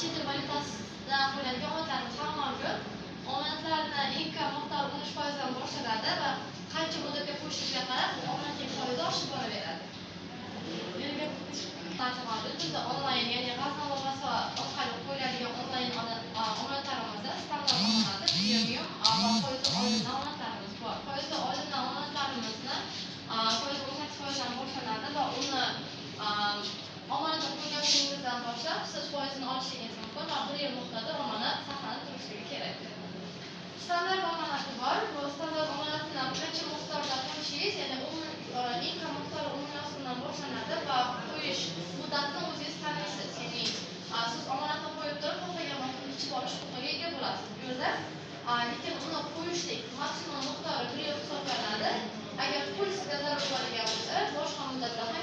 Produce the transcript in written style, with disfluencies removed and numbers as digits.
chet el valyutasida qo'yiladigan omonatlarimiz ham mavjud. Omonatlarni eng kam miqdori 13% dan boshlanadi va qancha muddatga qo'yishiga qarab omonatning foizi oshib boraveradi. Bizda onlayn, ya'ni g'aznalomas orqali qo'yiladigan onlayn omonatlarimizda standart omonati, premium va foizli olimdan omonatlarimiz bor. Foizli olimdan omonatlarimizni foizi 18% dan boshlanadi va uni omonatga qo'yganingizdan boshlab siz foizini olishingiz mumkin va 1 yil muddatda omonat saqlanib turishligi kerak. Standart omonati bor. Bu standart omonatni qancha miqdorda qo'yishingiz, ya'ni eng kam miqdori 10 ming so'mdan boshlanadi va qo'yish muddatini o'zingiz tanlaysiz. Ya'ni siz omonatni qo'yib turib, xohlagan vaqtda ichib olish huquqiga ega bo'lasiz. Bu yerda lekin uni qo'yishlik maksimum miqdori 1 yil hisoblanadi. Agar pul sizga zarar bo'ladigan bo'lsa, boshqa muddatda ham